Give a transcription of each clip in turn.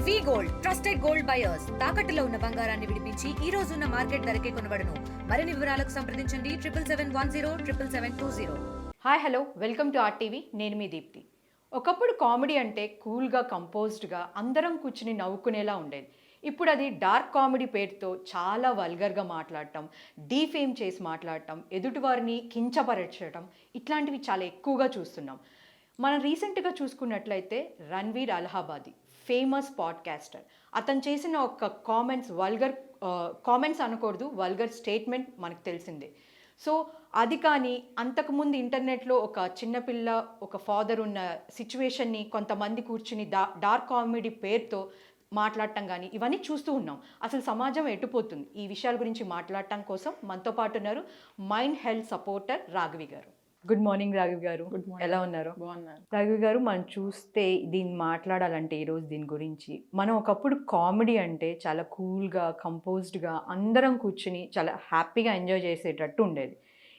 వి gold trusted gold buyers తాకట్టులో ఉన్న బంగారాన్ని విడిపించి ఈ రోజు ఉన్న మార్కెట్ ధరకే కొనబడును. మరిన్ని వివరాలకు సంప్రదించండి 7771077720. Hi hello welcome to RTV. నేను మీ దీప్తి. ఒకప్పుడు కామెడీ అంటే కూల్గా కంపోజ్డ్గా అందరం కూర్చుని నవ్వుకునేలా ఉండేది. ఇప్పుడు అది డార్క్ కామెడీ పేరుతో చాలా వల్గర్గా మాట్లాడటం, డీఫేమ్ చేసి మాట్లాడటం, ఎదుటివారిని కించపరచడం ఇట్లాంటివి చాలా ఎక్కువగా చూస్తున్నాం. మనం రీసెంట్గా చూసుకున్నట్లయితే రణ్వీర్ అలహాబాదీ ఫేమస్ పాడ్కాస్టర్, అతను చేసిన ఒక కామెంట్స్ అనకూడదు, వల్గర్ స్టేట్మెంట్ మనకు తెలిసిందే. సో అది కానీ అంతకుముందు ఇంటర్నెట్లో ఒక చిన్నపిల్ల ఒక ఫాదర్ ఉన్న సిచ్యువేషన్ని కొంతమంది కూర్చుని డార్క్ కామెడీ పేరుతో మాట్లాడటం కానీ ఇవన్నీ చూస్తూ ఉన్నాం. అసలు సమాజం ఎటుపోతుంది? ఈ విషయాల గురించి మాట్లాడటం కోసం మనతో పాటు ఉన్నారు మైండ్ హెల్త్ సపోర్టర్ రాఘవి గారు. గుడ్ మార్నింగ్ రాఘవి గారు. Good morning. ఎలా ఉన్నారు? బాగున్నాను. రాఘవి గారు, మనం చూస్తే దీన్ని మాట్లాడాలంటే ఈరోజు దీని గురించి మనం ఒకప్పుడు కామెడీ అంటే చాలా కూల్గా కంపోజ్డ్గా అందరం కూర్చుని చాలా హ్యాపీగా ఎంజాయ్ చేసేటట్టు ఉండేది.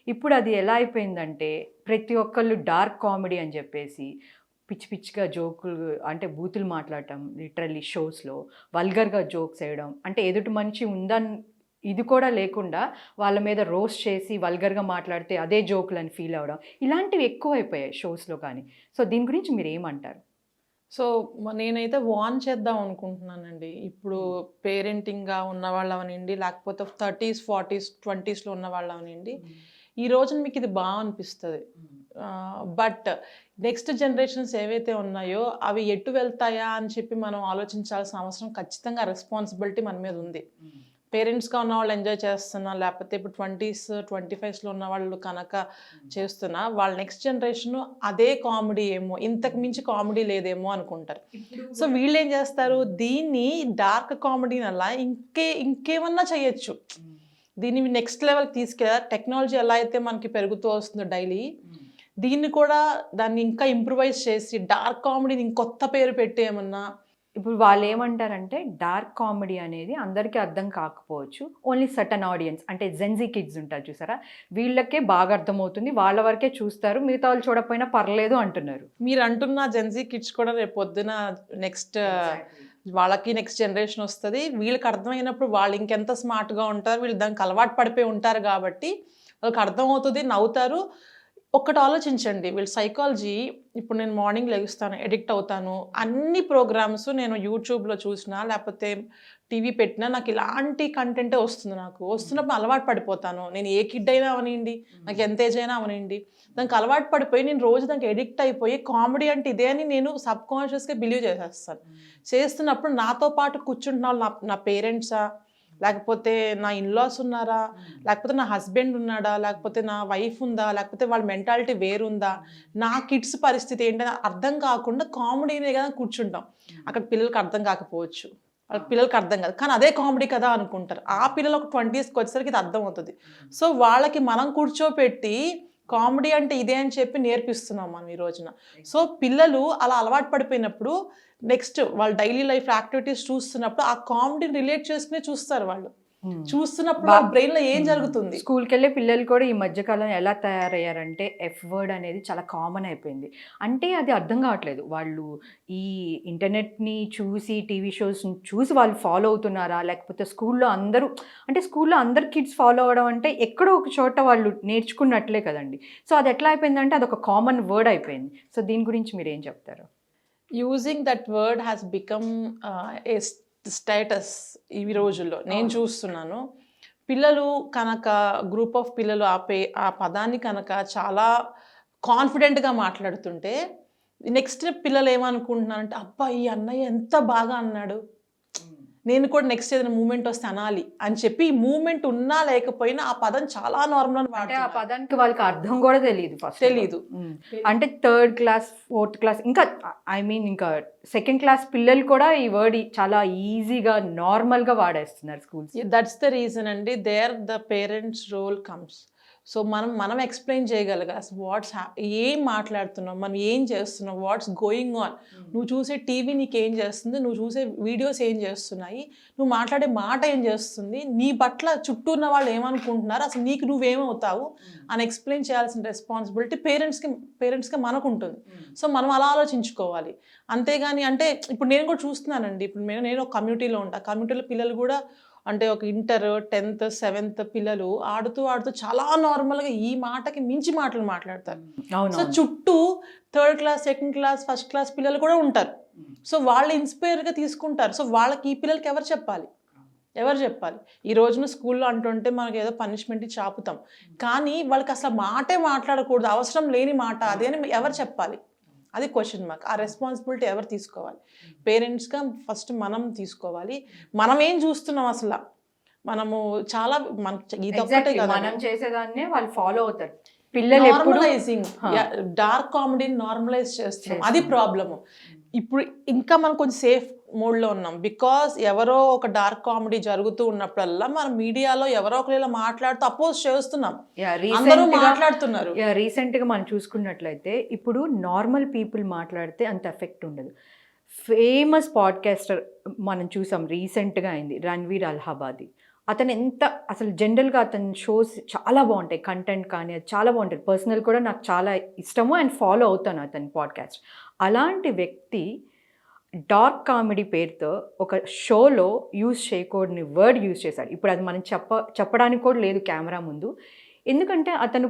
ఇప్పుడు అది ఎలా అయిపోయిందంటే ప్రతి ఒక్కళ్ళు డార్క్ కామెడీ అని చెప్పేసి పిచ్చి పిచ్చిగా జోకులు అంటే బూతులు మాట్లాడటం, లిటరల్లీ షోస్లో వల్గర్గా జోక్స్ వేయడం, అంటే ఎదుటి మనిషి ఉందని ఇది కూడా లేకుండా వాళ్ళ మీద రోస్ట్ చేసి వల్గర్గా మాట్లాడితే అదే జోకులు అని ఫీల్ అవ్వడం, ఇలాంటివి ఎక్కువ అయిపోయాయి షోస్లో. కానీ సో దీని గురించి మీరు ఏమంటారు? సో నేనైతే వార్న్ చేద్దాం అనుకుంటున్నానండి. ఇప్పుడు పేరెంటింగ్గా ఉన్న వాళ్ళు అవనండి, లేకపోతే 30s 40s 20sలో ఉన్న వాళ్ళు అవనండి, ఈ రోజున మీకు ఇది బాగా అనిపిస్తుంది. బట్ నెక్స్ట్ జనరేషన్స్ ఏవైతే ఉన్నాయో అవి ఎటు వెళ్తాయా అని చెప్పి మనం ఆలోచించాల్సిన అవసరం, ఖచ్చితంగా రెస్పాన్సిబిలిటీ మన మీద ఉంది. పేరెంట్స్గా ఉన్న వాళ్ళు ఎంజాయ్ చేస్తున్నా, లేకపోతే ఇప్పుడు 20s 25sలో ఉన్న వాళ్ళు కనుక చేస్తున్నా, వాళ్ళ నెక్స్ట్ జనరేషన్ అదే కామెడీ ఏమో, ఇంతకు మించి కామెడీ లేదేమో అనుకుంటారు. సో వీళ్ళు ఏం చేస్తారు, దీన్ని డార్క్ కామెడీని అలా ఇంకేమన్నా చేయొచ్చు, దీన్ని నెక్స్ట్ లెవెల్కి తీసుకెళ్ళ. టెక్నాలజీ ఎలా అయితే మనకి పెరుగుతూ వస్తుందో డైలీ, దీన్ని కూడా దాన్ని ఇంకా ఇంప్రూవైజ్ చేసి డార్క్ కామెడీని ఇంకొత్త పేరు పెట్టి ఏమన్నా. ఇప్పుడు వాళ్ళు ఏమంటారంటే డార్క్ కామెడీ అనేది అందరికీ అర్థం కాకపోవచ్చు, ఓన్లీ సర్టన్ ఆడియన్స్ అంటే జెన్జీ కిడ్స్ ఉంటారు చూసారా, వీళ్ళకే బాగా అర్థమవుతుంది, వాళ్ళ వరకే చూస్తారు, మిగతా వాళ్ళు చూడకపోయినా పర్లేదు అంటున్నారు. మీరు అంటున్న జెన్జీ కిడ్స్ కూడా రేపు పొద్దున నెక్స్ట్ వాళ్ళకి నెక్స్ట్ జనరేషన్ వస్తుంది, వీళ్ళకి అర్థమైనప్పుడు వాళ్ళు ఇంకెంత స్మార్ట్గా ఉంటారు, వీళ్ళు దానికి అలవాటు పడిపోయి ఉంటారు కాబట్టి వాళ్ళకి అర్థమవుతుంది, నవ్వుతారు. ఒక్కటి ఆలోచించండి, వీళ్ళ సైకాలజీ. ఇప్పుడు నేను మార్నింగ్ లెగుస్తాను, ఎడిక్ట్ అవుతాను, అన్ని ప్రోగ్రామ్స్ నేను యూట్యూబ్లో చూసినా లేకపోతే టీవీ పెట్టినా నాకు ఇలాంటి కంటెంటే వస్తుంది. నాకు వస్తున్నప్పుడు అలవాటు పడిపోతాను. నేను ఏ కిడ్ అయినా అవనండి, నాకు ఎంత ఏజ్ అయినా అవనండి, దానికి అలవాటు పడిపోయి నేను రోజు దానికి ఎడిక్ట్ అయిపోయి కామెడీ అంటే ఇదే అని నేను సబ్కాన్షియస్గా బిలీవ్ చేసేస్తాను. చేస్తున్నప్పుడు నాతో పాటు కూర్చుంటున్న వాళ్ళు నా పేరెంట్సా, లేకపోతే నా ఇన్లాస్ ఉన్నారా, లేకపోతే నా హస్బెండ్ ఉన్నాడా, లేకపోతే నా వైఫ్ ఉందా, లేకపోతే వాళ్ళ మెంటాలిటీ వేరుందా, నా కిడ్స్ పరిస్థితి ఏంటని అర్థం కాకుండా కామెడీనే కదా కూర్చుంటాం. అక్కడ పిల్లలకి అర్థం కాకపోవచ్చు, వాళ్ళ పిల్లలకి అర్థం కాదు, కానీ అదే కామెడీ కదా అనుకుంటారు. ఆ పిల్లలు ఒక 20sకి వచ్చేసరికి ఇది అర్థం అవుతుంది. సో వాళ్ళకి మనం కూర్చోపెట్టి కామెడీ అంటే ఇదే అని చెప్పి నేర్పిస్తున్నాం మనం ఈ రోజున. సో పిల్లలు అలా అలవాటు పడిపోయినప్పుడు నెక్స్ట్ వాళ్ళ డైలీ లైఫ్ యాక్టివిటీస్ చూస్తున్నప్పుడు ఆ కామెడీని రిలేట్ చేసుకునే చూస్తారు. వాళ్ళు చూస్తున్నప్పుడు వాళ్ళ బ్రెయిన్లో ఏం జరుగుతుంది. స్కూల్కి వెళ్ళే పిల్లలు కూడా ఈ మధ్యకాలం ఎలా తయారయ్యారంటే ఎఫ్ వర్డ్ అనేది చాలా కామన్ అయిపోయింది. అంటే అది అర్థం కావట్లేదు, వాళ్ళు ఈ ఇంటర్నెట్ని చూసి టీవీ షోస్ని చూసి వాళ్ళు ఫాలో అవుతున్నారా, లేకపోతే స్కూల్లో అందరు కిడ్స్ ఫాలో అవ్వడం అంటే ఎక్కడో ఒక చోట వాళ్ళు నేర్చుకున్నట్లే కదండి. సో అది ఎట్లా అయిపోయిందంటే అది ఒక కామన్ వర్డ్ అయిపోయింది. సో దీని గురించి మీరు ఏం చెప్తారు? Using that word has become a status ఈ రోజుల్లో నేను చూస్తున్నాను. పిల్లలు కనుక గ్రూప్ ఆఫ్ పిల్లలు ఆ పదాన్ని కనుక చాలా కాన్ఫిడెంట్గా మాట్లాడుతుంటే నెక్స్ట్ పిల్లలు ఏమనుకుంటున్నారంటే, అబ్బా ఈ అన్నయ్య ఎంత బాగా అన్నాడు, నేను కూడా నెక్స్ట్ ఏదైనా మూమెంట్ వస్తే అనాలి అని చెప్పి, ఈ మూమెంట్ ఉన్నా లేకపోయినా ఆ పదం చాలా నార్మల్. అంటే ఆ పదానికి వాళ్ళకి అర్థం కూడా తెలియదు. అంటే 3rd క్లాస్ 4th క్లాస్ ఇంకా ఇంకా 2nd క్లాస్ పిల్లలు కూడా ఈ వర్డ్ చాలా ఈజీగా నార్మల్గా వాడేస్తున్నారు స్కూల్స్. దట్స్ ద రీజన్ అండి, there the parents role comes. So మనం ఎక్స్ప్లెయిన్ చేయగలగాలి అసలు ఏం మాట్లాడుతున్నావు, మనం ఏం చేస్తున్నావు, వాట్స్ గోయింగ్ ఆన్. నువ్వు చూసే టీవీ నీకు ఏం చేస్తుంది, నువ్వు చూసే వీడియోస్ ఏం చేస్తున్నాయి, నువ్వు మాట్లాడే మాట ఏం చేస్తుంది, నీ పట్ల చుట్టూ ఉన్న వాళ్ళు ఏమనుకుంటున్నారు, అసలు నీకు నువ్వేమవుతావు అని ఎక్స్ప్లెయిన్ చేయాల్సిన రెస్పాన్సిబిలిటీ పేరెంట్స్కి మనకు ఉంటుంది. సో మనం అలా ఆలోచించుకోవాలి. అంతేగాని అంటే ఇప్పుడు నేను కూడా చూస్తున్నానండి, ఇప్పుడు నేను ఒక కమ్యూనిటీలో ఉంటా, కమ్యూనిటీలో పిల్లలు కూడా అంటే ఒక ఇంటర్ 10th 7th పిల్లలు ఆడుతూ చాలా నార్మల్గా ఈ మాటకి మించి మాటలు మాట్లాడతారు. సో చుట్టూ 3rd class 2nd class 1st class పిల్లలు కూడా ఉంటారు. సో వాళ్ళు ఇన్స్పైర్గా తీసుకుంటారు. సో వాళ్ళకి ఈ పిల్లలకి ఎవరు చెప్పాలి? ఈ రోజున స్కూల్లో అంటుంటే మనకి ఏదో పనిష్మెంట్ ఇచ్చి ఆపుతాం, కానీ వాళ్ళకి అసలు మాటే మాట్లాడకూడదు, అవసరం లేని మాట అది అని ఎవరు చెప్పాలి? అది క్వశ్చన్ మార్క్. ఆ రెస్పాన్సిబిలిటీ ఎవరు తీసుకోవాలి? పేరెంట్స్గా ఫస్ట్ మనం తీసుకోవాలి. మనం ఏం చూస్తున్నాం అసలు, మనము చాలా మనం చేసేదాన్నే వాళ్ళు ఫాలో అవుతారు. పిల్లలు నార్మలైజింగ్, డార్క్ కామెడీని నార్మలైజ్ చేస్తున్నాం, అది ప్రాబ్లము. ఇప్పుడు ఇంకా మనం కొంచెం సేఫ్ మోడ్లో ఉన్నాం, బికాస్ ఎవరో ఒక డార్క్ కామెడీ జరుగుతూ ఉన్నప్పుడల్లా మనం మీడియాలో ఎవరో ఒకరిలా మాట్లాడుతూ అపోజ్ చేస్తున్నాం, అందరూ మాట్లాడుతున్నారు. రీసెంట్గా మనం చూసుకున్నట్లయితే ఇప్పుడు నార్మల్ పీపుల్ మాట్లాడితే అంత ఎఫెక్ట్ ఉండదు. ఫేమస్ పాడ్కాస్టర్ మనం చూసాం, రీసెంట్గా అయింది రణ్వీర్ అలహాబాదీ. అతను అసలు జనరల్గా అతని షోస్ చాలా బాగుంటాయి, కంటెంట్ కానీ అది చాలా బాగుంటుంది. పర్సనల్ కూడా నాకు చాలా ఇష్టము అండ్ ఫాలో అవుతాను అతని పాడ్కాస్ట్. అలాంటి వ్యక్తి డార్క్ కామెడీ పేరుతో ఒక షోలో యూజ్ చేయకూడని వర్డ్ యూజ్ చేశాడు. ఇప్పుడు అది మనం చెప్పడానికి కూడా లేదు కెమెరా ముందు, ఎందుకంటే అతను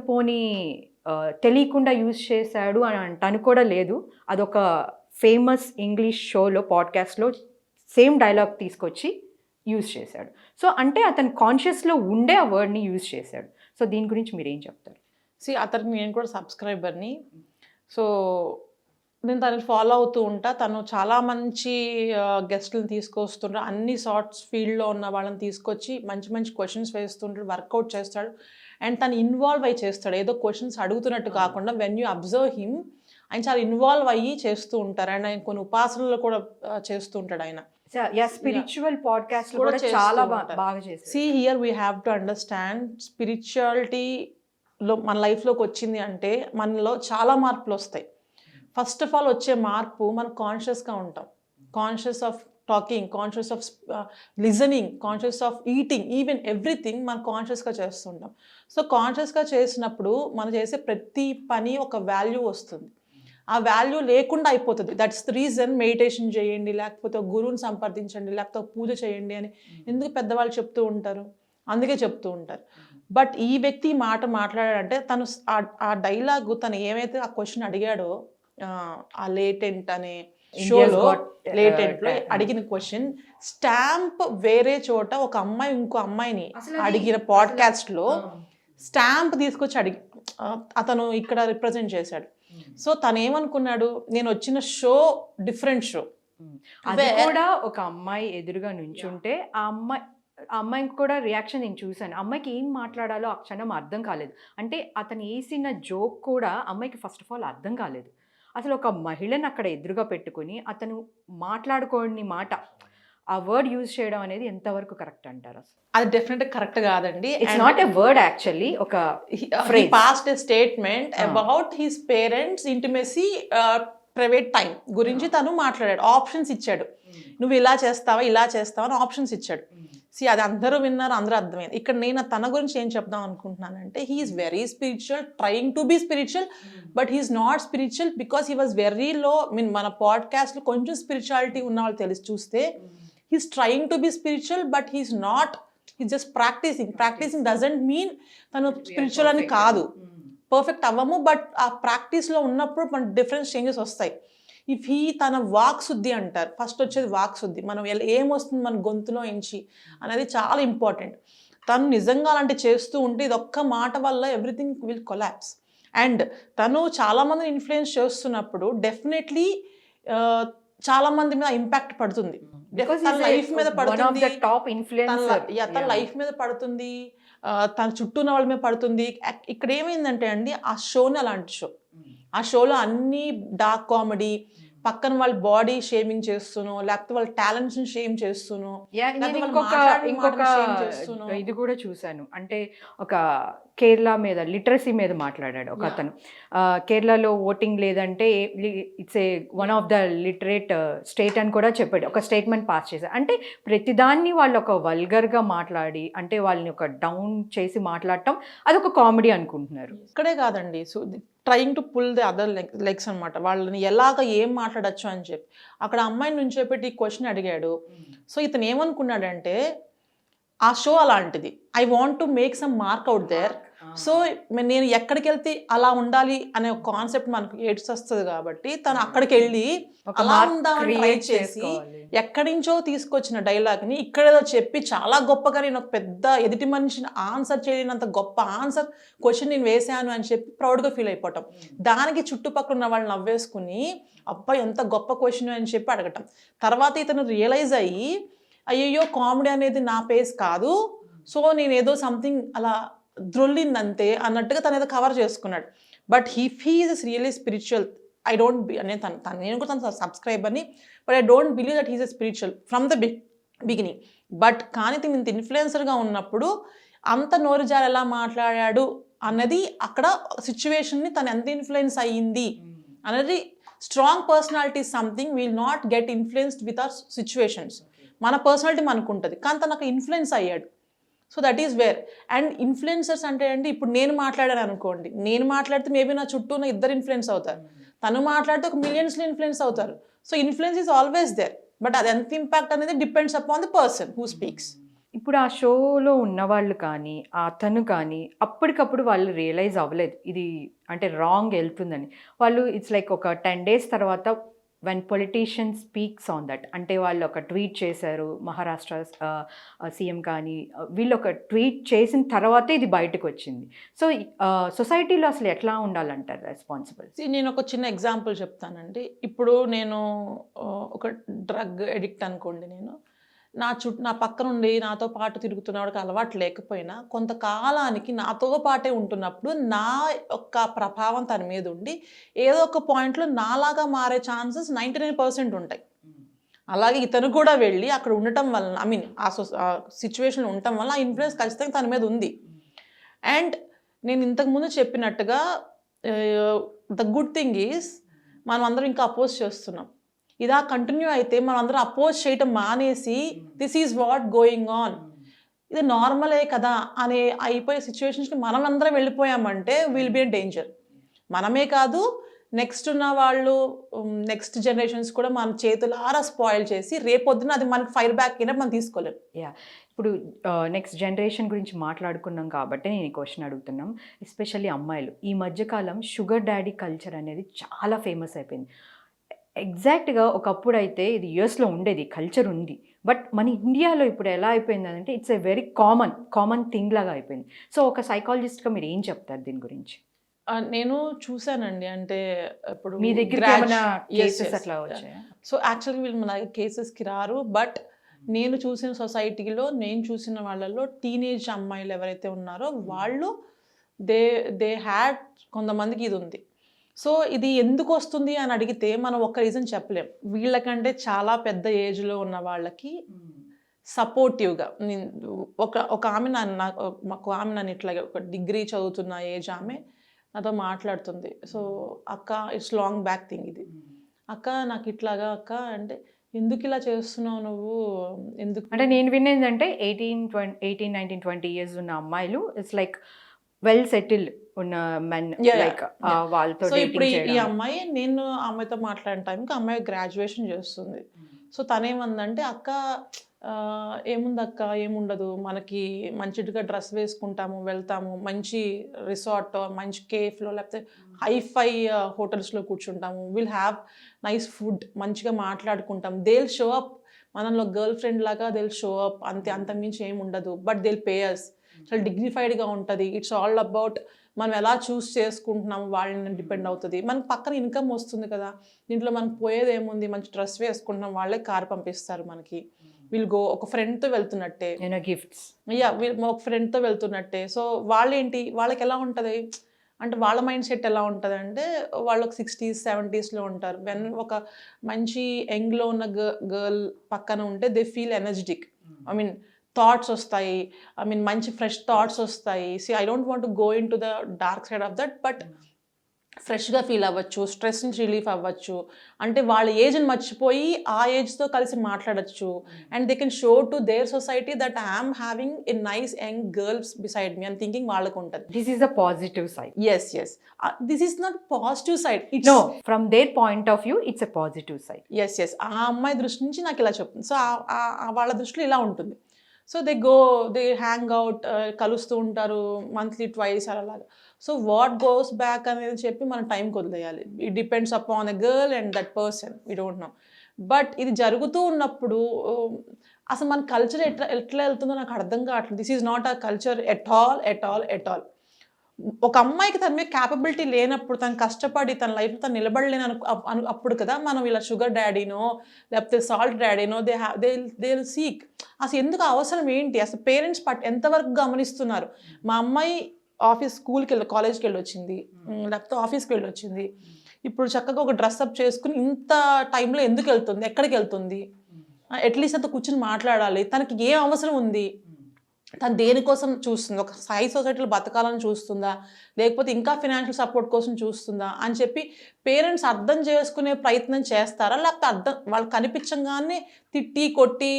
తెలియకుండా యూజ్ చేశాడు అని అంటాను కూడా లేదు. అదొక ఫేమస్ ఇంగ్లీష్ షోలో పాడ్కాస్ట్లో సేమ్ డైలాగ్ తీసుకొచ్చి యూజ్ చేశాడు. సో అంటే అతను కాన్షియస్లో ఉండే ఆ వర్డ్ని యూజ్ చేశాడు. సో దీని గురించి మీరు ఏం చెప్తారు? అతనికి నేను కూడా సబ్స్క్రైబర్ని, సో నేను తనని ఫాలో అవుతూ ఉంటా. తను చాలా మంచి గెస్ట్లను తీసుకొస్తుంటాడు, అన్ని సార్ట్స్ ఫీల్డ్లో ఉన్న వాళ్ళని తీసుకొచ్చి మంచి మంచి క్వశ్చన్స్ వేస్తుంటాడు, వర్కౌట్ చేస్తాడు. అండ్ తను ఇన్వాల్వ్ అయ్యి చేస్తాడు, ఏదో క్వశ్చన్స్ అడుగుతున్నట్టు కాకుండా వెన్ యూ అబ్జర్వ్ హిమ్ ఆయన చాలా ఇన్వాల్వ్ అయ్యి చేస్తూ ఉంటారు. అండ్ ఆయన కొన్ని ఉపాసనలు కూడా చేస్తూ ఉంటాడు ఆయన. స్పిరిచువల్ పాడ్కాస్ట్ కూడా చాలా బాగా చేశారు. See here we have to understand, స్పిరిచువాలిటీలో మన లైఫ్లోకి వచ్చింది అంటే మనలో చాలా మార్పులు వస్తాయి. ఫస్ట్ ఆఫ్ ఆల్ వచ్చే మార్పు మనం కాన్షియస్గా ఉంటాం, conscious of talking, conscious of listening, conscious of eating, even everything మనం కాన్షియస్గా చేస్తుంటాం. సో కాన్షియస్గా చేసినప్పుడు మనం చేసే ప్రతి పని ఒక వాల్యూ వస్తుంది, ఆ వాల్యూ లేకుండా అయిపోతుంది. దట్స్ ద రీజన్ మెడిటేషన్ చేయండి, లేకపోతే ఒక గురువుని సంప్రదించండి, లేకపోతే ఒక పూజ చేయండి అని ఎందుకు పెద్దవాళ్ళు చెప్తూ ఉంటారు, అందుకే చెప్తూ ఉంటారు. బట్ ఈ వ్యక్తి మాట మాట్లాడాడంటే తను ఆ డైలాగు తను ఏమైతే ఆ క్వశ్చన్ అడిగాడో ఆ లేటెంట్ అనే షోలో లేటెంట్లో అడిగిన క్వశ్చన్ స్టాంప్ వేరే చోట ఒక అమ్మాయి ఇంకో అమ్మాయిని అడిగిన పాడ్కాస్ట్లో స్టాంప్ తీసుకొచ్చి అతను ఇక్కడ రిప్రజెంట్ చేశాడు. సో తను ఏమనుకున్నాడు, నేను వచ్చిన షో డిఫరెంట్ షో, అది కూడా ఒక అమ్మాయి ఎదురుగా నుంచుంటే ఆ అమ్మాయికి కూడా రియాక్షన్ నేను చూశాను. అమ్మాయికి ఏం మాట్లాడాలో ఆ క్షణం అర్థం కాలేదు. అంటే అతను వేసిన జోక్ కూడా అమ్మాయికి ఫస్ట్ ఆఫ్ ఆల్ అర్థం కాలేదు. అసలు ఒక మహిళను అక్కడ ఎదురుగా పెట్టుకుని అతను మాట్లాడుకోని మాట, ఆ వర్డ్ యూజ్ చేయడం అనేది ఎంతవరకు కరెక్ట్ అంటారు? అది డెఫినెట్గా కరెక్ట్ కాదండి. It's not a word actually, ఒక past statement about his parents intimacy, private time గురించి తను మాట్లాడాడు, ఆప్షన్స్ ఇచ్చాడు. నువ్వు ఇలా చేస్తావా అని ఆప్షన్స్ ఇచ్చాడు. అది అందరూ విన్నారు, అందరూ అర్థమైంది. ఇక్కడ నేను తన గురించి ఏం చెప్దాం అనుకుంటున్నానంటే, he's very spiritual, trying to be spiritual, but he's not spiritual because he was very low. మన పాడ్కాస్ట్లో కొంచెం స్పిరిచువాలిటీ ఉన్న వాళ్ళు తెలిసి చూస్తే he's trying to be spiritual, but he's not, he's just practising doesn't mean తను స్పిరిచువల్ అని కాదు, పర్ఫెక్ట్ అవ్వము. బట్ ఆ ప్రాక్టీస్లో ఉన్నప్పుడు మన డిఫరెంట్ చేంజెస్ వస్తాయి. ఇఫ్ తన వాక్ శుద్ధి అంటారు, ఫస్ట్ వచ్చేది వాక్ శుద్ధి, మనం ఏమొస్తుంది మన గొంతులో ఎంచి అనేది చాలా ఇంపార్టెంట్. తను నిజంగా అలాంటి చేస్తూ ఉంటే ఇది ఒక్క మాట వల్ల ఎవ్రీథింగ్ విల్ కొలాప్స్. అండ్ తను చాలామందిని ఇన్ఫ్లుయెన్స్ చేస్తున్నప్పుడు డెఫినెట్లీ చాలామంది మీద ఇంపాక్ట్ పడుతుంది, తన లైఫ్ మీద పడుతుంది, తన లైఫ్ మీద పడుతుంది, తన చుట్టూ ఉన్న వాళ్ళ మీద పడుతుంది. ఇక్కడ ఏమైందంటే అండి, ఆ షోని అలాంటి షో, ఆ షోలో అన్ని డార్క్ కామెడీ, పక్కన వాళ్ళ బాడీ షేమింగ్ చేస్తూనో లేకపోతే వాళ్ళ టాలెంట్స్ ని షేమ్ చేస్తూనో నేను లేకపోతే వాళ్ళు ఇంకొక మాట్లాడిన ఇంకొక మాటలు shame చేస్తూనో. ఇది కూడా చూశాను. అంటే ఒక కేరళ మీద లిటరసీ మీద మాట్లాడాడు ఒక అతను. కేరళలో ఓటింగ్ లేదంటే it's a one of the literate state అని కూడా చెప్పాడు. ఒక స్టేట్మెంట్ పాస్ చేశారు. అంటే ప్రతిదాన్ని వాళ్ళు ఒక వల్గర్గా మాట్లాడి అంటే వాళ్ళని ఒక డౌన్ చేసి మాట్లాడటం అదొక కామెడీ అనుకుంటున్నారు. ఇక్కడే కాదండి, so trying to pull the other legs అనమాట, వాళ్ళని ఎలాగ ఏం మాట్లాడచ్చు అని చెప్పి అక్కడ అమ్మాయిని నుంచి పెట్టి క్వశ్చన్ అడిగాడు. సో ఇతను ఏమనుకున్నాడంటే ఆ షో అలాంటిది, I want to make some mark out there. So నేను ఎక్కడికి వెళ్తే అలా ఉండాలి అనే ఒక కాన్సెప్ట్ మనకు ఏడ్స్ వస్తుంది కాబట్టి తను అక్కడికి వెళ్ళి ఒక అలా mark ఉందామని ట్రై create చేసి చేసుకోవాలి. ఎక్కడి నుంచో తీసుకొచ్చిన డైలాగ్ని ఇక్కడేదో చెప్పి చాలా గొప్పగా నేను ఒక పెద్ద ఎదుటి మనిషిని ఆన్సర్ చేయలేనంత గొప్ప ఆన్సర్ క్వశ్చన్ నేను వేసాను అని చెప్పి ప్రౌడ్గా ఫీల్ అయిపోవటం. దానికి చుట్టుపక్కల ఉన్న వాళ్ళు నవ్వేసుకుని అబ్బాయి ఎంత గొప్ప క్వశ్చన్ అని చెప్పి అడగటం. తర్వాత ఇతను రియలైజ్ అయ్యి అయ్యయ్యో కామెడీ అనేది నా పేస్ కాదు, సో నేను ఏదో సంథింగ్ అలా ద్రొల్లిందంతే అన్నట్టుగా తను ఏదో కవర్ చేసుకున్నాడు. But he is really spiritual. I don't నేను నేను కూడా తను సబ్స్క్రైబర్ని, but I don't believe that he's a spiritual from the beginning. But కానీ తిని ఇంత ఇన్ఫ్లుయెన్సర్గా ఉన్నప్పుడు అంత నోరు జారి ఎలా మాట్లాడాడు అన్నది అక్కడ సిచ్యువేషన్ని తను ఎంత ఇన్ఫ్లుయెన్స్ అయ్యింది అనేది. Strong personality something will not get influenced with our situations. మన పర్సనాలిటీ మనకు ఉంటుంది కానీ తను అక్కడ ఇన్ఫ్లుయెన్స్ అయ్యాడు. So that is where. And influencers అంటే అండి, ఇప్పుడు నేను మాట్లాడాను అనుకోండి, నేను మాట్లాడితే మేబీ నా చుట్టూ ఉన్న ఇద్దరు ఇన్ఫ్లుయెన్స్ అవుతారు, తను మాట్లాడితే ఒక మిలియన్స్లో ఇన్ఫ్లుయెన్స్ అవుతారు. So influence is always there, but అది ఎంత ఇంపాక్ట్ అనేది depends upon the person who speaks. ఇప్పుడు ఆ షోలో ఉన్నవాళ్ళు కానీ అతను కానీ అప్పటికప్పుడు వాళ్ళు రియలైజ్ అవ్వలేదు ఇది అంటే రాంగ్ వెళ్తుందని. వాళ్ళు ఇట్స్ లైక్ ఒక 10 days తర్వాత when politician speaks on that అంటే వాళ్ళు ఒక ట్వీట్ చేశారు, మహారాష్ట్ర సీఎం కానీ వీళ్ళు ఒక ట్వీట్ చేసిన తర్వాతే ఇది బయటకు వచ్చింది. సో సొసైటీలో అసలు ఎట్లా ఉండాలంటారు రెస్పాన్సిబుల్? నేను ఒక చిన్న ఎగ్జాంపుల్ చెప్తానండి. ఇప్పుడు నేను ఒక డ్రగ్ ఎడిక్ట్ అనుకోండి, నేను నా పక్క నుండి నాతో పాటు తిరుగుతున్నవాడికి అలవాటు లేకపోయినా కొంతకాలానికి నాతో పాటే ఉంటున్నప్పుడు నా యొక్క ప్రభావం తన మీద ఉండి ఏదో ఒక పాయింట్లో నాలాగా మారే ఛాన్సెస్ 99% ఉంటాయి. అలాగే ఇతను కూడా వెళ్ళి అక్కడ ఉండటం వలన ఆ సిచ్యువేషన్లో ఉండటం వల్ల ఆ ఇన్ఫ్లుయెన్స్ ఖచ్చితంగా తన మీద ఉంది. అండ్ నేను ఇంతకుముందు చెప్పినట్టుగా ద గుడ్ థింగ్ ఈజ్ మనం అందరం ఇంకా అపోజ్ చేస్తున్నాం. ఇదా కంటిన్యూ అయితే మనం అందరం అపోజ్ చేయటం మానేసి this is what going on, ఇది నార్మలే కదా అనే అయిపోయే సిచ్యువేషన్స్కి మనం అందరం వెళ్ళిపోయామంటే విల్ బి ఎ డేంజర్. మనమే కాదు, నెక్స్ట్ ఉన్న వాళ్ళు నెక్స్ట్ జనరేషన్స్ కూడా మన చేతులారా స్పాయిల్ చేసి రేపొద్దున అది మనకి ఫైర్ బ్యాక్ అయినా మనం తీసుకోలేం. ఇప్పుడు నెక్స్ట్ జనరేషన్ గురించి మాట్లాడుకున్నాం కాబట్టి నేను ఈ క్వశ్చన్ అడుగుతున్నాం. ఎస్పెషల్లీ అమ్మాయిలు ఈ మధ్యకాలం షుగర్ డాడీ కల్చర్ అనేది చాలా ఫేమస్ అయిపోయింది. ఎగ్జాక్ట్గా ఒకప్పుడు అయితే ఇది యూఎస్లో ఉండేది, కల్చర్ ఉంది. బట్ మన ఇండియాలో ఇప్పుడు ఎలా అయిపోయింది అంటే it's a very common thing లాగా అయిపోయింది. సో ఒక సైకాలజిస్ట్గా మీరు ఏం చెప్తారు దీని గురించి? నేను చూసానండి, అంటే ఇప్పుడు మీ దగ్గర ఏమైనా కేసెస్ అట్లా వచ్చాయా? సో యాక్చువల్గా వీళ్ళు మన కేసెస్కి రారు, బట్ నేను చూసిన సొసైటీలో నేను చూసిన వాళ్ళలో టీనేజ్ అమ్మాయిలు ఎవరైతే ఉన్నారో వాళ్ళు దే హ్యాడ్ కొంతమందికి ఇది ఉంది. సో ఇది ఎందుకు వస్తుంది అని అడిగితే మనం ఒక్క రీజన్ చెప్పలేం. వీళ్ళకంటే చాలా పెద్ద ఏజ్లో ఉన్న వాళ్ళకి సపోర్టివ్గా ఒక ఆమె మాకు ఆమె నన్ను ఇట్లాగే ఒక డిగ్రీ చదువుతున్న ఏజ్ ఆమె నాతో మాట్లాడుతుంది. సో అక్క, ఇట్స్ లాంగ్ బ్యాక్ థింగ్ ఇది, అక్క నాకు ఇట్లాగా అక్క అంటే ఎందుకు ఇలా చేస్తున్నావు నువ్వు ఎందుకు అంటే నేను వినేదంటే 18, 19, 20 years ఉన్న అమ్మాయిలు ఇట్స్ లైక్ వెల్ సెటిల్డ్ ఉన్న మెన్ లైక్ వాళ్ళతో. సో ఇప్పుడు ఈ అమ్మాయి, నేను అమ్మాయితో మాట్లాడిన టైంకి అమ్మాయి గ్రాడ్యుయేషన్ చేస్తుంది. సో తనేమందంటే అక్క ఏముంది అక్క, ఏముండదు, మనకి మంచిగా డ్రెస్ వేసుకుంటాము, వెళ్తాము, మంచి రిసార్ట్, మంచి కేఫ్లో లేకపోతే హైఫై హోటల్స్లో కూర్చుంటాము, విల్ హ్యావ్ నైస్ ఫుడ్, మంచిగా మాట్లాడుకుంటాం, దేల్ షో అప్, మనలో గర్ల్ ఫ్రెండ్ లాగా దేల్ షో అప్, అంత మించి ఏమి ఉండదు, బట్ దేల్ పేయర్స్, చాలా డిగ్నిఫైడ్గా ఉంటుంది. ఇట్స్ ఆల్ అబౌట్ మనం ఎలా చూస్ చేసుకుంటున్నాము వాళ్ళని డిపెండ్ అవుతుంది. మనకు పక్కన ఇన్కమ్ వస్తుంది కదా, దీంట్లో మనకు పోయేది ఏముంది, మంచి డ్రెస్ వేసుకుంటున్నాం, వాళ్ళే కార్ పంపిస్తారు మనకి, వీళ్ళు గో ఒక ఫ్రెండ్తో వెళ్తున్నట్టే, గిఫ్ట్స్ ఒక ఫ్రెండ్తో వెళ్తున్నట్టే. సో వాళ్ళేంటి, వాళ్ళకి ఎలా ఉంటుంది అంటే వాళ్ళ మైండ్ సెట్ ఎలా ఉంటుందంటే వాళ్ళు ఒక 60s 70sలో ఉంటారు. వెన్ ఒక మంచి యంగ్లో ఉన్న గర్ల్ పక్కన ఉంటే they feel energetic. I mean thoughts వస్తాయి, ఐ మీన్ మంచి ఫ్రెష్ థాట్స్ వస్తాయి. I don't want to go in to the dark side of that, but ఫ్రెష్గా ఫీల్ అవ్వచ్చు, స్ట్రెస్ నుంచి రిలీఫ్ అవ్వచ్చు. అంటే వాళ్ళ ఏజ్ని మర్చిపోయి ఆ ఏజ్తో కలిసి మాట్లాడచ్చు. And they can show to their society that I'm having a nice young girls beside me అని థింకింగ్ వాళ్ళకు ఉంటుంది. This is a positive side. Yes this is not positive side. No, from their point of view it's a positive side. Yes ఆ అమ్మాయి దృష్టి నుంచి నాకు ఇలా చెప్తుంది. సో వాళ్ళ దృష్టిలో ఇలా ఉంటుంది. సో దే హ్యాంగ్ అవుట్, కలుస్తూ ఉంటారు మంత్లీ ట్వైస్ అలాగా. సో వాట్ గోస్ బ్యాక్ అనేది చెప్పి మనం టైంకి వదిలేయాలి. It depends upon a girl and that person, we don't know. But ఇది జరుగుతూ ఉన్నప్పుడు అసలు మన కల్చర్ ఎట్లా వెళ్తుందో నాకు అర్థం కావట్లేదు. This is not a culture at all. ఒక అమ్మాయికి తన మీద క్యాపబిలిటీ లేనప్పుడు, తను కష్టపడి తన లైఫ్ తను నిలబడలేని అప్పుడు కదా మనం ఇలా షుగర్ డాడీనో లేకపోతే సాల్ట్ డాడీనో దే సీక్. అసలు ఎందుకు అవసరం ఏంటి? అసలు పేరెంట్స్ ఎంతవరకు గమనిస్తున్నారు? మా అమ్మాయి కాలేజ్కి వెళ్ళి వచ్చింది, లేకపోతే ఆఫీస్కి వెళ్ళి వచ్చింది, ఇప్పుడు చక్కగా ఒక డ్రెస్అప్ చేసుకుని ఇంత టైంలో ఎందుకు వెళ్తుంది, ఎక్కడికి వెళ్తుంది? అట్లీస్ట్ అంత కూర్చొని మాట్లాడాలి. తనకి ఏం అవసరం ఉంది? తను దేనికోసం చూస్తుంది? ఒక హై సొసైటీలో బతకాలని చూస్తుందా, లేకపోతే ఇంకా ఫినాన్షియల్ సపోర్ట్ కోసం చూస్తుందా అని చెప్పి పేరెంట్స్ అర్థం చేసుకునే ప్రయత్నం చేస్తారా, లేకపోతే వాళ్ళు కనిపించగానే తిట్టి కొట్టి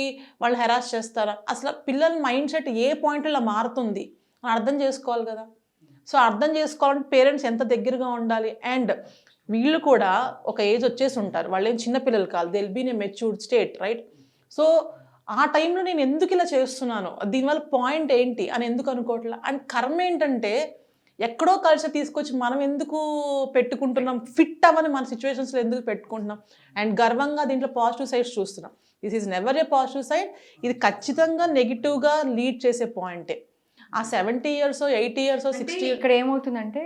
వాళ్ళు హెరాస్ చేస్తారా? అసలు పిల్లల మైండ్ సెట్ ఏ పాయింట్లో ఇలా మారుతుంది అని అర్థం చేసుకోవాలి కదా. సో అర్థం చేసుకోవాలంటే పేరెంట్స్ ఎంత దగ్గరగా ఉండాలి. అండ్ వీళ్ళు కూడా ఒక ఏజ్ వచ్చేసి ఉంటారు, వాళ్ళు ఏం చిన్నపిల్లలు కాదు, they will be in a matured state, right? So ఆ టైంలో నేను ఎందుకు ఇలా చేస్తున్నాను, దీనివల్ల పాయింట్ ఏంటి అని ఎందుకు అనుకోవట్లే. అండ్ కర్మ ఏంటంటే ఎక్కడో కల్చర్ తీసుకొచ్చి మనం ఎందుకు పెట్టుకుంటున్నాం, ఫిట్ అవ్వని మన సిచ్యువేషన్స్లో ఎందుకు పెట్టుకుంటున్నాం. అండ్ గర్వంగా దీంట్లో పాజిటివ్ సైడ్స్ చూస్తున్నాం. This is never A positive side. ఇది ఖచ్చితంగా నెగిటివ్గా లీడ్ చేసే పాయింటే. ఆ 70 years 80 years 60 ఇక్కడ ఏమవుతుందంటే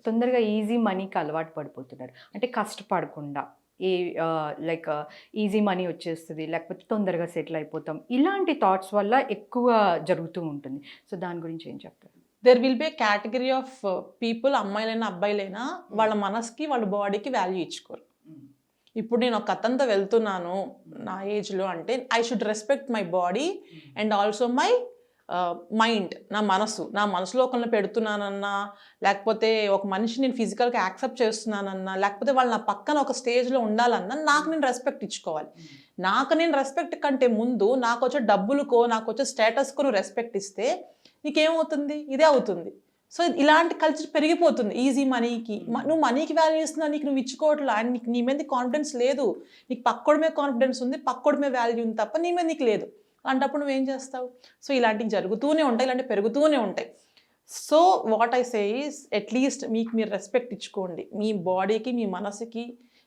తొందరగా ఈజీ మనీకి అలవాటు పడిపోతున్నారు. అంటే కష్టపడకుండా లైక్ ఈజీ మనీ వచ్చేస్తుంది, లేకపోతే తొందరగా సెటిల్ అయిపోతాం, ఇలాంటి థాట్స్ వల్ల ఎక్కువ జరుగుతూ ఉంటుంది. సో దాని గురించి ఏం చెప్తారు? There will be category of people, అమ్మాయిలైనా అబ్బాయిలైనా వాళ్ళ మనసుకి వాళ్ళ బాడీకి వాల్యూ ఇచ్చుకోరు. ఇప్పుడు నేను ఒక అతనితో వెళ్తున్నాను నా ఏజ్లో అంటే I should respect my body and also my mind. నా మనసులో ఒకరిని పెడుతున్నానన్నా, లేకపోతే ఒక మనిషిని నేను ఫిజికల్గా యాక్సెప్ట్ చేస్తున్నానన్నా, లేకపోతే వాళ్ళు నా పక్కన ఒక స్టేజ్లో ఉండాలన్నా నాకు నేను రెస్పెక్ట్ ఇచ్చుకోవాలి. నాకు నేను రెస్పెక్ట్ కంటే ముందు నాకు వచ్చే డబ్బులకో నాకు వచ్చే స్టేటస్కో నువ్వు రెస్పెక్ట్ ఇస్తే నీకేమవుతుంది? ఇదే అవుతుంది. సో ఇలాంటి కల్చర్ పెరిగిపోతుంది. ఈజీ మనీకి నువ్వు మనీకి వాల్యూ ఇస్తున్నావు, నీకు నువ్వు ఇచ్చుకోవట్లా, అండ్ నీకు నీ మీద కాన్ఫిడెన్స్ లేదు. నీకు పక్కోడి మీద కాన్ఫిడెన్స్ ఉంది, పక్కోడి మీద వాల్యూ ఉంది తప్ప నీ మీద నీకు లేదు. అలాంటప్పుడు నువ్వేం చేస్తావు? సో ఇలాంటివి జరుగుతూనే ఉంటాయి, ఇలాంటివి పెరుగుతూనే ఉంటాయి. So what I say is at least మీకు మీరు రెస్పెక్ట్ ఇచ్చుకోండి. మీ బాడీకి మీ మనసుకి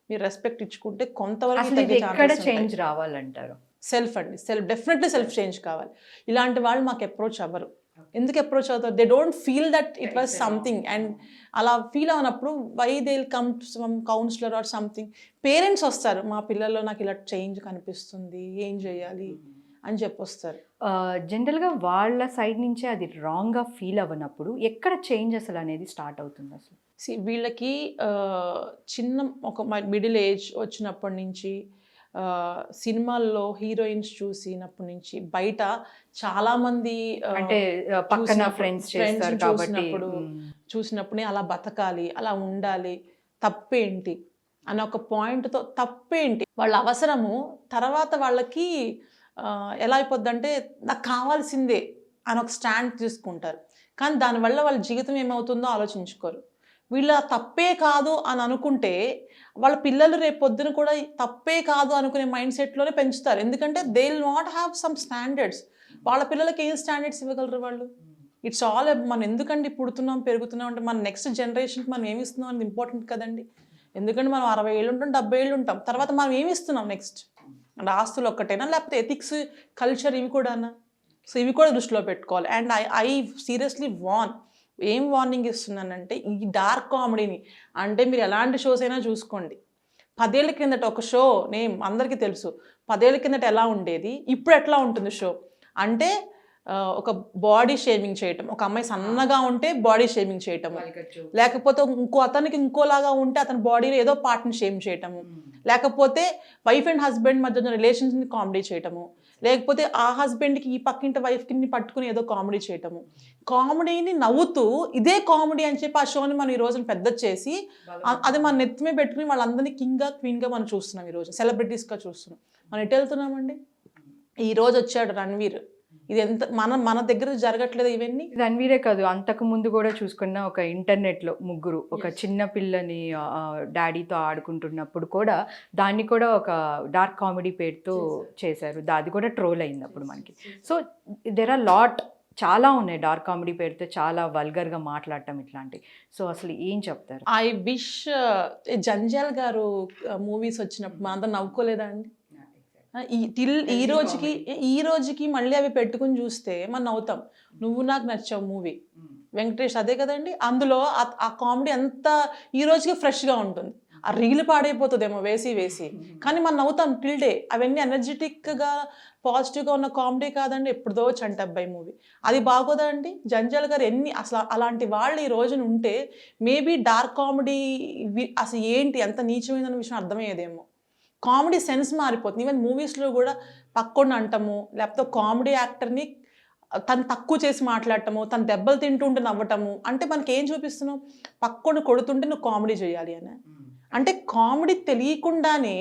మీరు రెస్పెక్ట్ ఇచ్చుకుంటే కొంతవరకు ఎక్కడ చేంజ్ రావాలంటారు? డెఫినెట్లీ సెల్ఫ్ చేంజ్ కావాలి. ఇలాంటి వాళ్ళు మాకు అప్రోచ్ అవ్వరు. ఎందుకు అప్రోచ్ అవుతారు? They don't feel that it was something. And అలా ఫీల్ అవునప్పుడు why they will come to some counsellor or something. Parents వస్తారు, మా పిల్లల్లో నాకు ఇలా చేంజ్ కనిపిస్తుంది, ఏం చేయాలి అని చెప్పొస్తారు. జనరల్గా వాళ్ళ సైడ్ నుంచే అది రాంగ్గా ఫీల్ అవ్వనప్పుడు ఎక్కడ చేంజ్ అసలు అనేది స్టార్ట్ అవుతుంది అసలు? వీళ్ళకి చిన్న ఒక మిడిల్ ఏజ్ వచ్చినప్పటి నుంచి సినిమాల్లో హీరోయిన్స్ చూసినప్పటి నుంచి బయట చాలా మంది అంటే పక్కన ఫ్రెండ్స్ చూసినప్పుడు అలా బతకాలి, అలా ఉండాలి, తప్పేంటి అన్న ఒక పాయింట్తో తప్పేంటి వాళ్ళ అవసరము తర్వాత వాళ్ళకి ఎలా అయిపోద్దంటే నాకు కావాల్సిందే అని ఒక స్టాండ్ తీసుకుంటారు. కానీ దానివల్ల వాళ్ళ జీవితం ఏమవుతుందో ఆలోచించుకోరు. వీళ్ళ తప్పే కాదు అని అనుకుంటే వాళ్ళ పిల్లలు రేపు పొద్దున కూడా తప్పే కాదు అనుకునే మైండ్ సెట్లోనే పెంచుతారు. ఎందుకంటే they will not have some standards. వాళ్ళ పిల్లలకి ఏం స్టాండర్డ్స్ ఇవ్వగలరు వాళ్ళు? ఇట్స్ ఆల్ మనం ఎందుకండి పుడుతున్నాం పెరుగుతున్నాం అంటే మన నెక్స్ట్ జనరేషన్కి మనం ఏమి ఇస్తున్నాం అనేది ఇంపార్టెంట్ కదండి. ఎందుకంటే మనం 60 ఏళ్ళు ఉంటాం, 70 ఏళ్ళు ఉంటాం, తర్వాత మనం ఏమి ఇస్తున్నాం నెక్స్ట్? అంటే ఆస్తులు ఒక్కటేనా, లేకపోతే ఎథిక్స్, కల్చర్ ఇవి కూడానా? సో ఇవి కూడా దృష్టిలో పెట్టుకోవాలి. అండ్ ఐ సీరియస్లీ ఏం వార్నింగ్ ఇస్తున్నానంటే ఈ డార్క్ కామెడీని అంటే మీరు ఎలాంటి షోస్ అయినా చూసుకోండి. 10 ఏళ్ల కిందట ఒక షో నేమ్ అందరికీ తెలుసు. 10 ఏళ్ల కిందట ఎలా ఉండేది, ఇప్పుడు ఎట్లా ఉంటుంది షో అంటే ఒక బాడీ షేమింగ్ చేయటం, ఒక అమ్మాయి సన్నగా ఉంటే బాడీ షేమింగ్ చేయటము, లేకపోతే ఇంకో అతనికి ఇంకోలాగా ఉంటే అతని బాడీలో ఏదో పార్ట్ని షేమ్ చేయటము, లేకపోతే వైఫ్ అండ్ హస్బెండ్ మధ్య ఉన్న రిలేషన్స్ని కామెడీ చేయటము, లేకపోతే ఆ హస్బెండ్కి ఈ పక్కింటి వైఫ్కి పట్టుకుని ఏదో కామెడీ చేయటము. కామెడీని నవ్వుతూ ఇదే కామెడీ అని చెప్పి ఆ షోని మనం ఈ రోజున పెద్ద చేసి అది మన నెత్తిమే పెట్టుకుని వాళ్ళందరినీ కింగ్గా క్వీన్గా మనం చూస్తున్నాం, ఈ రోజు సెలబ్రిటీస్గా చూస్తున్నాం. మనం ఎటు వెళ్తున్నామండి? ఈ రోజు వచ్చాడు రణ్వీర్, ఇది ఎంత మన దగ్గర జరగట్లేదు ఇవన్నీ. రణ్వీరే కాదు, అంతకు ముందు కూడా చూసుకున్న ఒక ఇంటర్నెట్లో ముగ్గురు ఒక చిన్న పిల్లని డాడీతో ఆడుకుంటున్నప్పుడు కూడా దాన్ని కూడా ఒక డార్క్ కామెడీ పేరుతో చేశారు. అది కూడా ట్రోల్ అయింది అప్పుడు మనకి. సో దెర్ ఆర్ లాట్, చాలా ఉన్నాయి డార్క్ కామెడీ పేరుతో చాలా వల్గర్గా మాట్లాడటం ఇట్లాంటివి. సో అసలు ఏం చెప్తారు? ఐ విష్ జంజాల్ గారు మూవీస్ వచ్చినప్పుడు మా అందరం నవ్వుకోలేదా అండి? ఈ రోజుకి మళ్ళీ అవి పెట్టుకుని చూస్తే మనం నవ్వుతాం. నువ్వు నాకు నచ్చావు మూవీ, వెంకటేష్ అదే కదండి. అందులో ఆ కామెడీ అంతా ఈ రోజుకి ఫ్రెష్గా ఉంటుంది. ఆ రీల్ పాడైపోతుందేమో వేసి కానీ మనం నవ్వుతాం టిల్ డే. అవన్నీ ఎనర్జెటిక్గా పాజిటివ్గా ఉన్న కామెడీ కాదండి. ఎప్పుడుదో చంటబ్బాయి మూవీ అది బాగోదా అండి? జంజాల్ గారు అసలు అలాంటి వాళ్ళు ఈ రోజున ఉంటే మేబీ డార్క్ కామెడీ అసలు ఏంటి ఎంత నీచమైందన్న విషయం అర్థమయ్యేదేమో. కామెడీ సెన్స్ మారిపోతుంది. ఈవెన్ మూవీస్లో కూడా పక్కోడిని అంటాము, లేకపోతే కామెడీ యాక్టర్ని తను తక్కువ చేసి మాట్లాడటము, తను దెబ్బలు తింటుంటే నవ్వటము. అంటే మనకి ఏం చూపిస్తున్నావు? పక్కోడిని కొడుతుంటే నువ్వు కామెడీ చేయాలి అని. అంటే కామెడీ తెలియకుండానే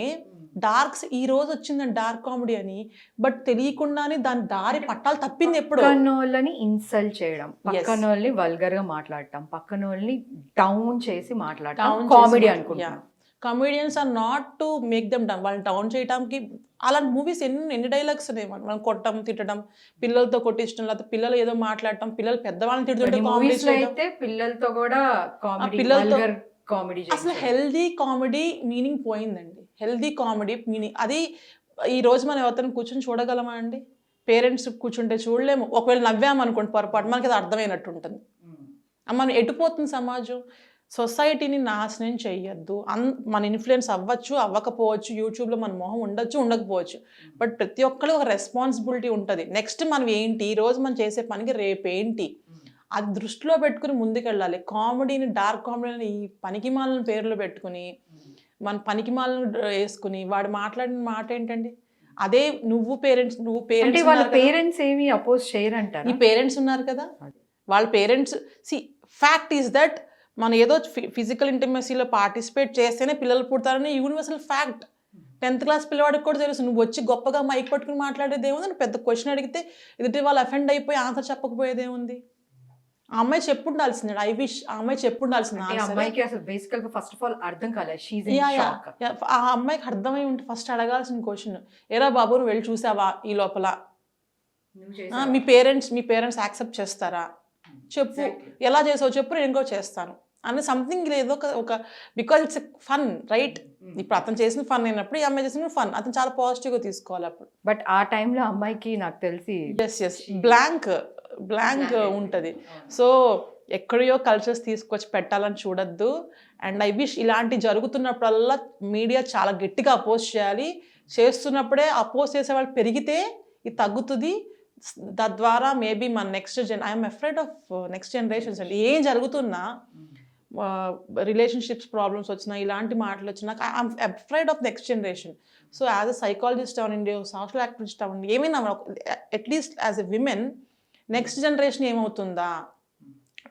ఈ రోజు వచ్చిందని డార్క్ కామెడీ అని, బట్ తెలియకుండానే దాని దారి పట్టాలు తప్పింది. ఎప్పుడు పక్కనోళ్ళని ఇన్సల్ట్ చేయడం, పక్కనోళ్ళని వల్గర్ గా మాట్లాడటం, పక్కనోళ్ళని డౌన్ చేసి మాట్లాడటం కామెడీ అనుకుంటున్నాను. Comedians are not to make them down. వాళ్ళని డౌన్ చేయడానికి అలాంటి మూవీస్ ఎన్ని డైలాగ్స్ ఉన్నాయి. మనం కొట్టడం, తిట్టడం, పిల్లలతో కొట్టించడం, లేకపోతే పిల్లలు ఏదో మాట్లాడటం, పిల్లలు పెద్దవాళ్ళని తిడుతుంటే పిల్లలతో కూడా కామెడీ. అసలు హెల్దీ కామెడీ మీనింగ్ పోయిందండి. హెల్దీ కామెడీ మీనింగ్ అది ఈ రోజు మనం ఎవరితో కూర్చొని చూడగలమా అండి? పేరెంట్స్ కూర్చుంటే చూడలేము. ఒకవేళ నవ్వామనుకోండి పొరపాటు, మనకి అది అర్థమైనట్టు ఉంటుంది. మనం ఎటుపోతుంది సమాజం? సొసైటీని నాశనం చెయ్యొద్దు. మన ఇన్ఫ్లుయెన్స్ అవ్వచ్చు, అవ్వకపోవచ్చు, యూట్యూబ్లో మన మొహం ఉండొచ్చు, ఉండకపోవచ్చు, బట్ ప్రతి ఒక్కరు ఒక రెస్పాన్సిబిలిటీ ఉంటుంది. నెక్స్ట్ మనం ఏంటి, ఈరోజు మనం చేసే పనికి రేపేంటి, అది దృష్టిలో పెట్టుకుని ముందుకెళ్ళాలి. కామెడీని, డార్క్ కామెడీని ఈ పనికిమాలను పేర్లు పెట్టుకుని మన పనికిమాలను వేసుకుని వాడు మాట్లాడిన మాట ఏంటండి? అదే నువ్వు పేరెంట్స్ వాళ్ళ పేరెంట్స్ ఏమి అపోజ్ చేయరంటారు. ఈ పేరెంట్స్ ఉన్నారు కదా, వాళ్ళ పేరెంట్స్ ఫ్యాక్ట్ ఈస్ దట్ మనం ఏదో ఫిజికల్ ఇంటిమసీలో పార్టిసిపేట్ చేస్తేనే పిల్లలు పుడతారని యూనివర్సల్ ఫ్యాక్ట్. 10th క్లాస్ పిల్లవాడికి కూడా తెలుసు. నువ్వు వచ్చి గొప్పగా మైక్ పట్టుకుని మాట్లాడేది ఏముంది? నువ్వు పెద్ద క్వశ్చన్ అడిగితే ఎదుటి వాళ్ళు అఫెండ్ అయిపోయి ఆన్సర్ చెప్పకపోయేది ఏముంది? ఆ అమ్మాయి చెప్పుండాల్సింది. ఐ విష్ ఆ అమ్మాయి చెప్పుండాల్సింది. ఆ అమ్మాయికి అర్థమై ఉంటే ఫస్ట్ అడగాల్సిన క్వశ్చన్, ఏరా బాబు నువ్వు వెళ్ళి చూసావా ఈ లోపల? మీ పేరెంట్స్ యాక్సెప్ట్ చేస్తారా? చెప్పు, ఎలా చేసావు చెప్పు, నేను ఇంకో చేస్తాను అని సంథింగ్. ఏదో ఒక బికాజ్ ఇట్స్ ఫన్, రైట్? ఇప్పుడు అతను చేసిన ఫన్ అయినప్పుడు ఈ అమ్మాయి చేసిన ఫన్ అతను చాలా పాజిటివ్గా తీసుకోవాలి అప్పుడు. బట్ ఆ టైంలో అమ్మాయికి నాకు తెలిసి బ్లాంక్ ఉంటుంది. సో ఎక్కడయో కల్చర్స్ తీసుకొచ్చి పెట్టాలని చూడొద్దు. అండ్ ఐ విష్ ఇలాంటి జరుగుతున్నప్పుడల్లా మీడియా చాలా గట్టిగా అపోజ్ చేయాలి. చేస్తున్నప్పుడే అపోజ్ చేసే వాళ్ళు పెరిగితే ఇది తగ్గుతుంది. తద్వారా మేబీ మన I'm afraid of next generations అండి. ఏం జరుగుతున్నా, రిలేషన్షిప్స్ ప్రాబ్లమ్స్ వచ్చినా, ఇలాంటి మాటలు వచ్చినా, I'm afraid of next generation. So as a psychologist అవ్వండి, సోషల్ యాక్టివిస్ట్ అవ్వండి, ఏమైనా at least as a women next generation ఏమవుతుందా,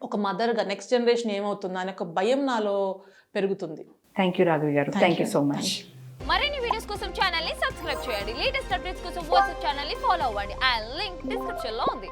ఒక మదర్గా నెక్స్ట్ జనరేషన్ ఏమవుతుందా అనే ఒక భయం నాలో పెరుగుతుంది. థ్యాంక్ యూ రాఘవి గారు, థ్యాంక్ యూ సో మచ్. మరిన్ని వీడియోస్ కోసం ఛానల్ ని సబ్స్క్రైబ్ చేయండి. లేటెస్ట్ అప్డేట్స్ కోసం వాట్సాప్ ఛానల్ ని ఫాలో అవ్వండి. ఆ లింక్ డిస్క్రిప్షన్ లో ఉంది.